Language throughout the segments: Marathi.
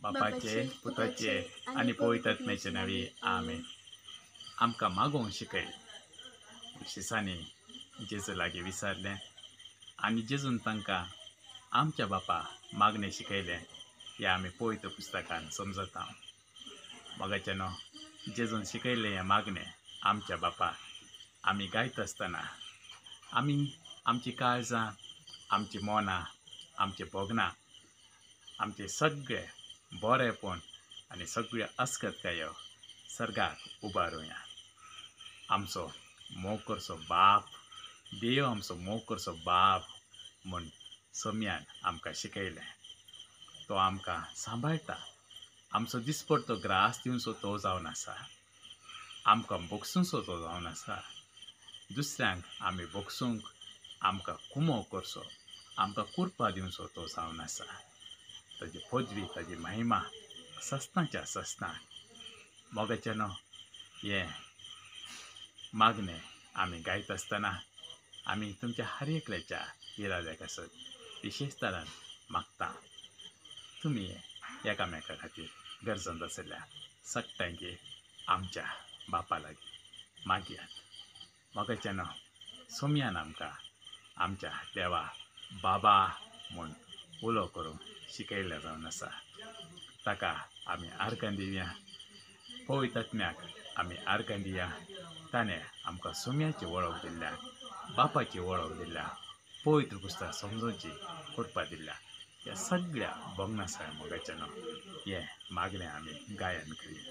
बापाचे पुताचे आणि पवित्र आत्म्याचे नावे आमेन. आमकां मागोवंक शिकय. शिसांनी जेजू लागीं विचारलें आनी जेजून तांकां आमच्या बापा मागणें शिकयलें हें आमी पवित्र पुस्तकान समजता. मोगाचेनो जेजून शिकयलें हें मागणें आमच्या बापा आमी गायता आसतना आमी आमची काळजां, आमची मोनां, आमचे भोगनां, आमचे सगळे बरेपण आनी सगळ्यो अस्कतकायो सर्गाक उबारुया. आमचो मोग करचो बाप, देव आमचो मोग करचो बाप म्हूण सोम्यान आमकां शिकयलें. तो आमकां सांबाळटा. आमचो दिसपडटो ग्रास दिवचो तो जावन आसा. आमकां बोगसूंचो तो जावन आसा. दुसऱ्यांक आमी बोगसूंक, आमकां कुमो करचो, आमकां कुरपा दिवचो तो जावन आसा. ताजी पदवी, ताजी महिमा सस्तांच्या सस्तां. मोगाचेनो हें मागणें आमी गायता आसतना आमी तुमच्या हर एकल्याच्या इराद्याक आसत विशेश तरान मागता. तुमी एकामेका खातीर गरजंत आसल्या सट्टांकी आमच्या बापा लागीं मागयात. मोगाचेनो सोम्यान आमकां आमच्या देवा बाबा म्हूण उलो करूंक शिकयलें जावन आसा. ताका आमी आर्गां दिवया. पवित्र आत्म्याक आमी आर्गां दिया. ताणें आमकां सोम्याची वळख दिल्या, बापाची वळख दिल्या, पवित्र पुस्तक समजूची कृपा दिल्या. ह्या सगळ्या भोगनासाय मोगाचेनो हें मागणें आमी गायन करिया.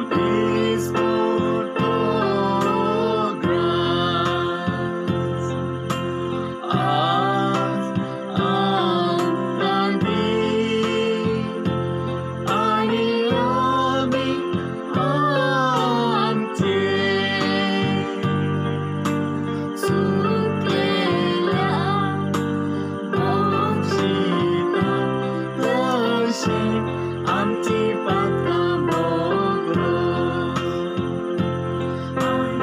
this world progress. As आणि आम्ही आमचे सुटलेल्या मोक्षिता तशी आमची पातकाम बघू आणि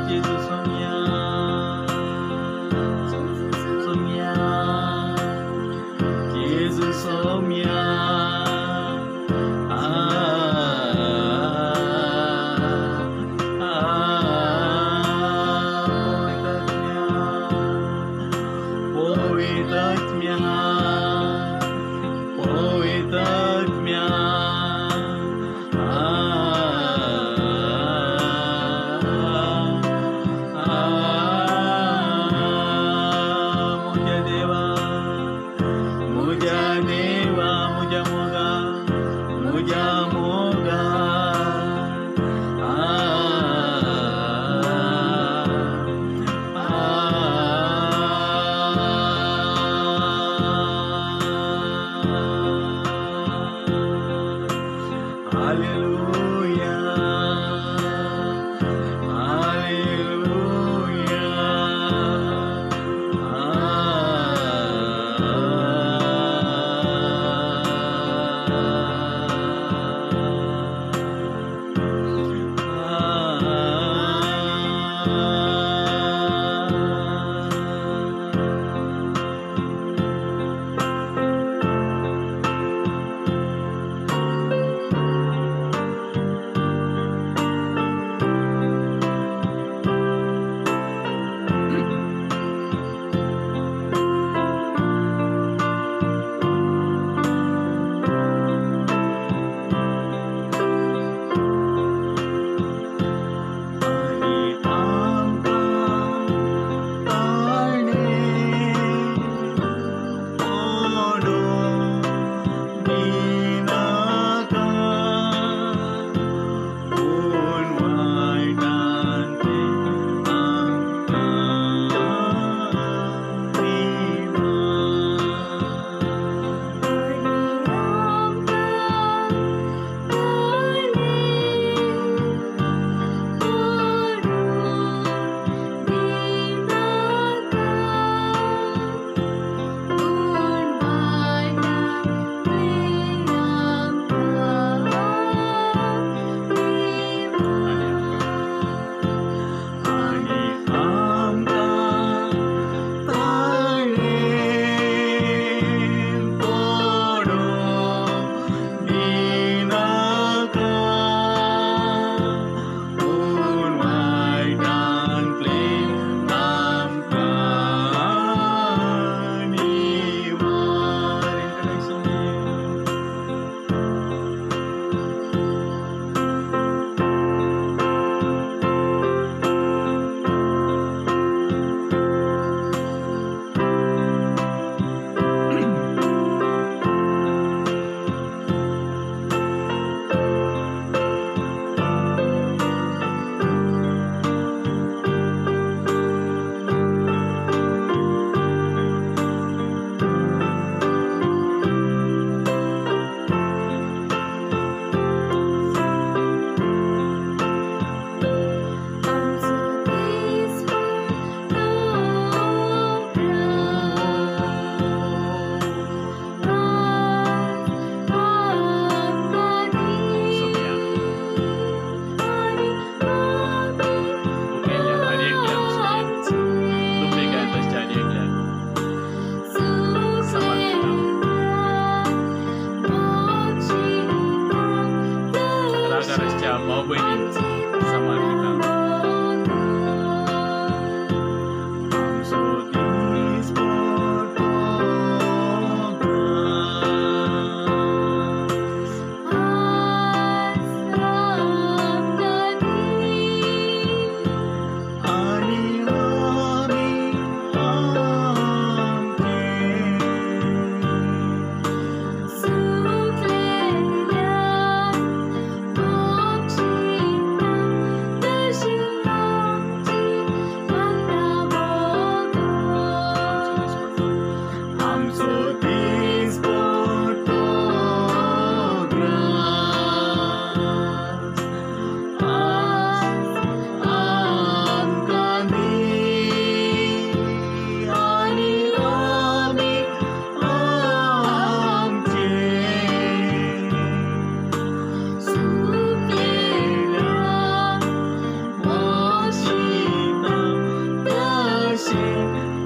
Jesus, Sonia.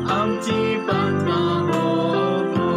आमची पातका भोगो.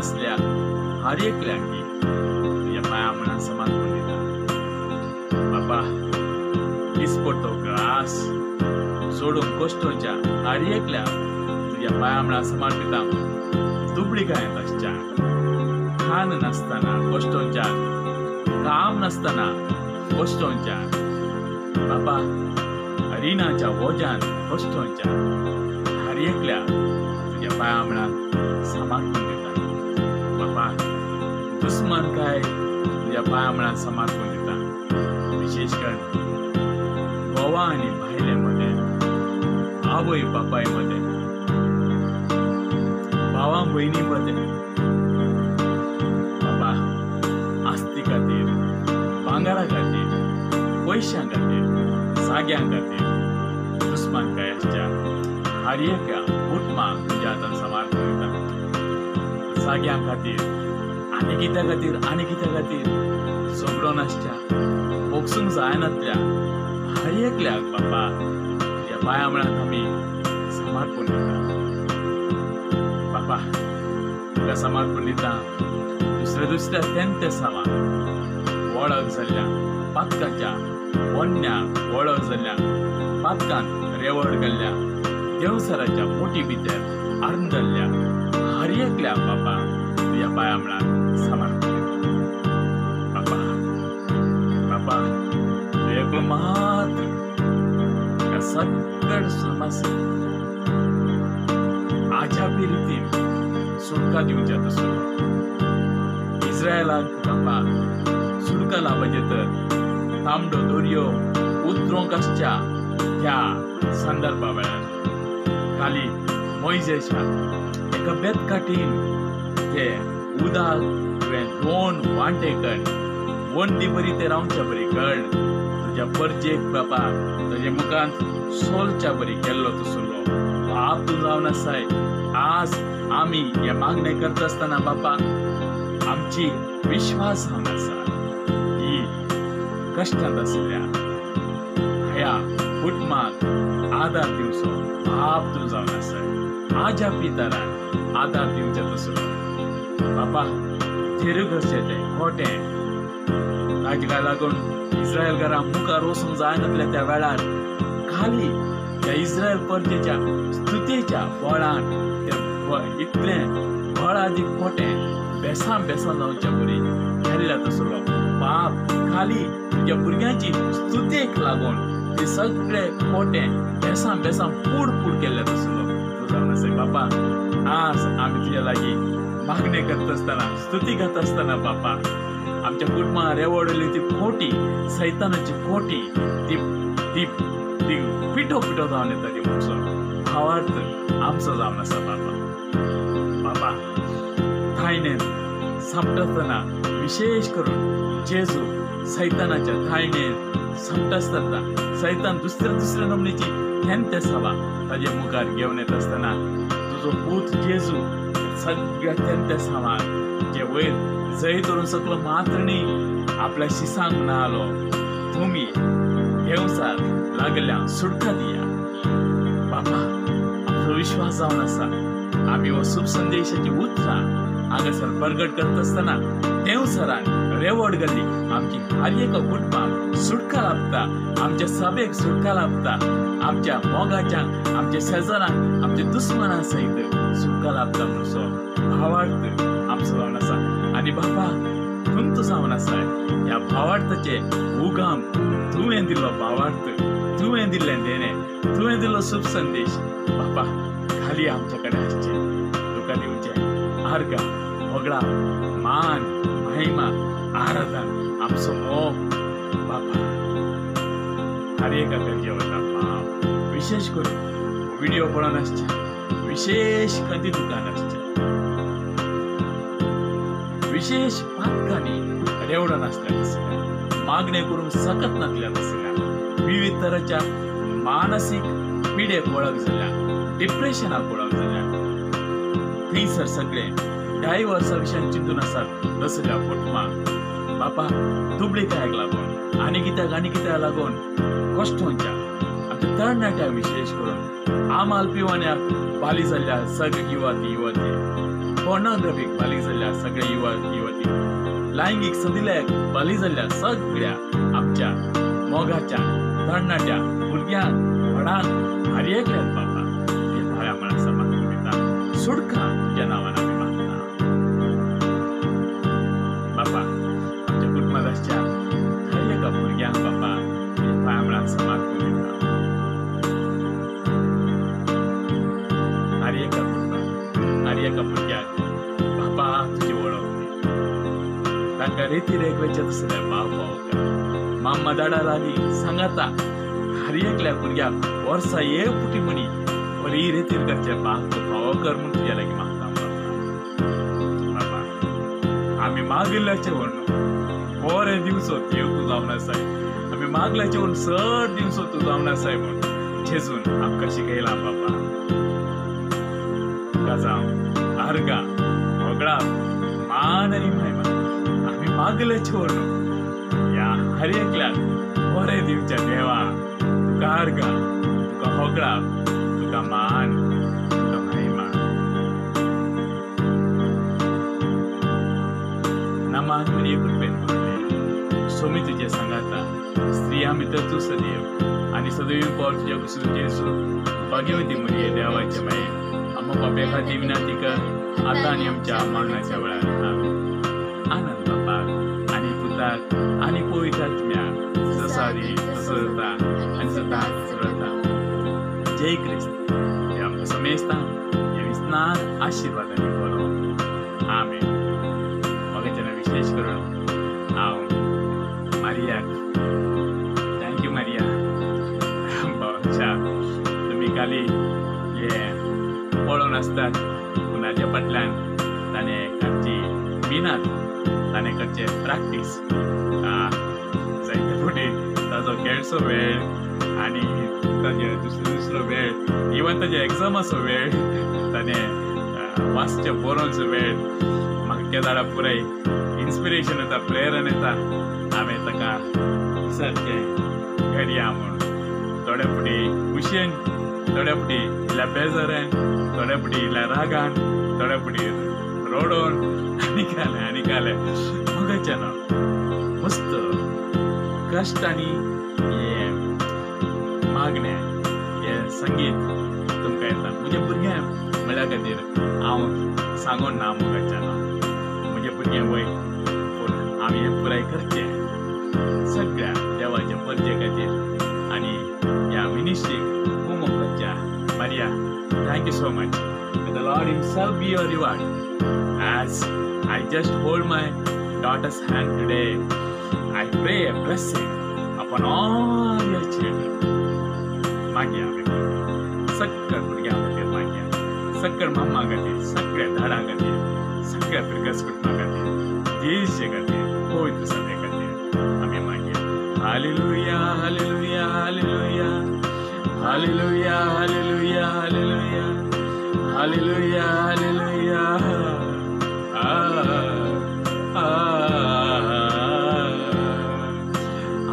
असल्या हर एक लागी तुझ्या पाया म्हणा समर्पण दिला बाबा इस्पोटो ग्रास सोडून कोष्टोच्या हर एकल्या तुझ्या पाया म्हणा समर्पिता दुबळी काय तशा खान नसताना कोष्टोच्या काम नसताना कोष्टोच्या बाबा हरिणाच्या ओजान कोष्टोच्या हर एकल्या तुझ्या पाया म्हणा समर्पण देता बाबा दुश्मन काय तुझ्या पांया म्हळ्यार समर्पण दिता. विशेष करून घोवा आनी भायले मध्ये, आवय बापाय मध्ये, भावां भयणी मध्ये बाबा आस्ती खातीर, भांगरा खातीर, पैशां खातीर, जाग्यां खातीर दुस्मानकायाच्या हर एका कुटुंबाक तुज्या हातान समर्पण दिता. जाग्यां खातीर आनी कित्या खातीर झगडो नासच्या, बोगसूंक जायनातल्या हर एकल्याक बाबा तुज्या पांया म्हळ्यार आमी समर्पण दिता. बाबा तुका समर्पण दिता. दुसऱ्या तेंते सामान वळख जाल्ल्या पातकाच्या वन्याक, वळख जाल्ल्या पातकांत रेवड गेल्ल्या देवसराच्या पोटी भितर आरंदल्ल्या हर एकल्या बाबा तुज्या पांया म्हळ्यार समर्पण दिता. बाबा तूं एकलो मात्र ह्या सगळ्या समस्या आजापी रितीन सुटका दिवच्या तसो इस्रायलाक बाबा सुटका लावचे तर तांबडो दर्यो उतरोंक आसच्या ह्या संदर्भा वेळार खाली मोइजेशाक एका बेतकाठीन ते उदक तुवें 2 वांटे कण वंडी बरी ते रावच्या बरी कण तुज्या परजेक बाबा तुजे मुखांत सोलच्या बरी केल्लो तसलो बाप तूं जावन आसाय. आज आमी हे मागणे करता आसतना बाबा आमची विश्वास जावन आसा की कश्टांत आसल्या ह्या कुटुंबाक आदार दिवचो बाप तूं जावन आसाय. आज्या पितरान आदार दिवचे तसलो बाबा जेरुगसचे ते खोटें ताका लागून इस्रायल घरां मुखार वचूंक जायनातल्या त्या वेळार खाली त्या इस्रायल परजेच्या स्तुतेच्या फळान ते इतलें फळ आदी खोटें बेसां जावच्या बरी केल्ल्या तसलो बाप खाली तुज्या भुरग्यांची स्तुतेक लागून ते सगळे खोटें बेसां पूड केल्ल्या तसलो तूं जावन आसाय. बाबा आज आमी तुज्या लागीं मागणे करता आसतना स्तुती घालता आसतना बाबा आमच्या कुटुंबां रेवडली ती खोटी सैतानाची खोटी ती ती ती पिठो जावन येता ती म्हणसो भावार्थ आमचो जावन आसा बाबा. बाबा थायणेन सामटतना विशेष करून जेजू सैतानाच्या थायणेन सामटा आसतना सैतान दुसऱ्या नमनेची तेंते सावा ताजे मुखार घेवन येता आसतना तुजो पूत जेजू सगळ्या तेंते सामान जे वयर जय धरून सकलो मात्र न्ही आपल्या शिसांक म्हणालो तुमी देवसार लागल्या सुटका दिया. बाबा आमचो विश्वास जावन आसा आमी हो शुभ संदेशाची उतरां हांगासर प्रगट करता आसतना देवसरान रेवड घाल्ली आमची हर एका कुटुंबाक सुटका लाभता, आमच्या सभेक सुटका लाभता, आमच्या मोगाच्यांक, आमच्या शेजाऱ्यांक, आमच्या दुस्मनां सयत सुटका लाभता म्हणसो भावार्थ आमचो जावन आसा. आनी बाबा तुमचो जावन आसाय ह्या भावार्थाचे उगम तुवें दिल्लो भावार्थ, तुवें दिल्लें देणें, तुवें दिल्लो शुभ संदेश बाबा खाली आमचे कडेन आसचे तुका दिवचें आर्गां वगळा मान महिमा आराधन आमचो मोग बाबा हर एका गरजे वता बाप. विशेष करून व्हिडिओ पळोवन आसचे, विशेष कंदी दुकान आसचे, विशेष पातकांनी रेवडन आसल्या तसल्या मागणे करून सकत नासल्या तसल्या विविध तराच्या मानसीक पिडेक वळख जाल्या, डिप्रेशनाक वळख जाल्या थंयसर सगळे डायवर्सा विशयान चिंतून आसात तसल्या कुटुंबाक बाबा दुबळेकायक लागून आनी कित्याक लागून कश्टांच्या आमच्या तरणाट्याक विशेष करून आमाल पिवाण्याक बाली जाल्ल्या सगळे युवती पोर्नोग्राफीक बाली जाल्ल्या सगळे युवती लैंगिक सदिल्याक बाली जाल्ल्या सगळ्या आमच्या मोगाच्या तरणाट्या भुरग्यांक व्हडांक हर एकल्याक बाबा हे भाया म्हळ्यार समर्पण दिता. सुटका तुज्या नांवान आमी मागता बाबा. आमच्या कुटुंबांत आसच्या हर एका भुरग्यांक बाबा हे भाया म्हळ्यार समर्पण दिता. हर एका कुटुंबाक हर एका भुरग्याक बाबा तुजी वळख दी, तांकां रेती तसले बाप माम्मा दाडा लागली सांगाता हर एकल्या भुरग्याक वर्सा एक पुटी म्हणी बरी रेतीर करचे बाप फावो कर म्हूण तुज्या लागीं मागता बाबा आमी मागिल्ल्याचे म्हणून बरे दिवसो देव तूं जावन आसाय आमी मागल्याचे म्हणून चड दिवसो तूं जावन आसाय म्हूण जेजून आमकां शिकयलां बाबा काजांव आर्गा वगळा मान आनी महिमा आमी मागल्याचे म्हणून या हर एकल्याक बरे दिवच्या देवा तुका आर्गा तुका होगळा तुका मान तुका महिमा नमान मरिये कृपेन भरले सोमी तुजे सांगाता स्त्रिया भितर तूं सदैव आनी सदैव पोर तुज्या कुशीन जेजू भाग्यवती मरिये देवाचे माये अम्मा बापे खातीर विनंती कर आतां आनी आमच्या मरणाच्या वेळार आमेन आनंद बापाक आनी पुताक आनी पवित्र आत्म्याक जसो आदी तसो जाता आनी सदांच जाता जय क्रिस्त हे आमकां समेस्ता हे विस्तार आशिर्वादांनी बरो आमेन मगेच्यान विशेष करून हांव मारियाक थँक्यू मारिया बाबा तुमी काली हे पळोवन आसतात कुणाच्या फाटल्यान ताणें करची मिनात ताणें करचे प्रॅक्टीस जायते फावटी ताजो खेळचो वेळ आनी ताजे दुसरो वेळ इवन ताजे एग्जामाचो वेळ ताणें वाचचें बरोवचो वेळ म्हाका त्या दाडा पुराय इन्स्पिरेशन येता प्रेरण येता हांवें ताका सारकें घडया म्हूण थोडे फावटी खुशयेन थोड्या फावटी इल्ल्या बेजारान थोड्या फावटी इल्ल्या रागान थोड्या फावटी रोडोन आनी काले मगच्यान मस्त कश्ट आनी हे मागणे हे संगीत तुमकां येता म्हज्या भुरग्यां म्हळ्या खातीर हांव सांगोन ना मगच्यान म्हजे भुरगें वय पूण आमी हें पुराय करचें सगळ्या देवाच्या परजे खातीर आनी ह्या मिनिस्ट्रीक कुमो करच्या Maria thank you so much May the Lord himself be your reward as I just hold my daughter's hand today. I pray a blessing upon all your children. मागया सगळ्या भुरग्यां खातीर मागया सगळ्या मम्मा खातीर सगळ्या झाडां खातीर सगळ्या भुरग्याच कुटुंबा खातीर देशे खातीर पवित्र सभे खातीर आमी मागया hallelujah hallelujah hallelujah hallelujah hallelujah hallelujah hallelujah hallelujah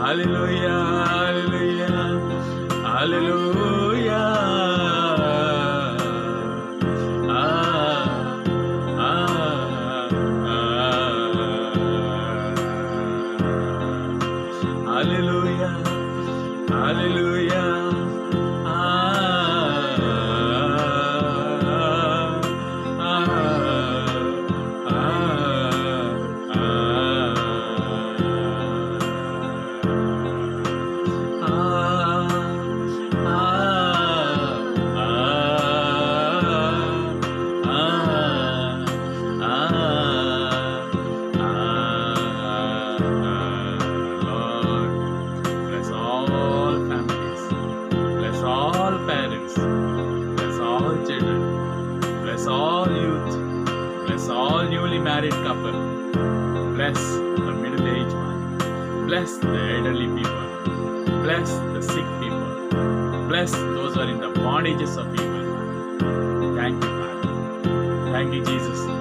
hallelujah hallelujah hallelujah hallelujah hallelujah married couple. Bless the middle-aged one. Bless the elderly people. Bless the sick people. Bless those who are in the bondages of evil. Thank you, Father. Thank you, Jesus.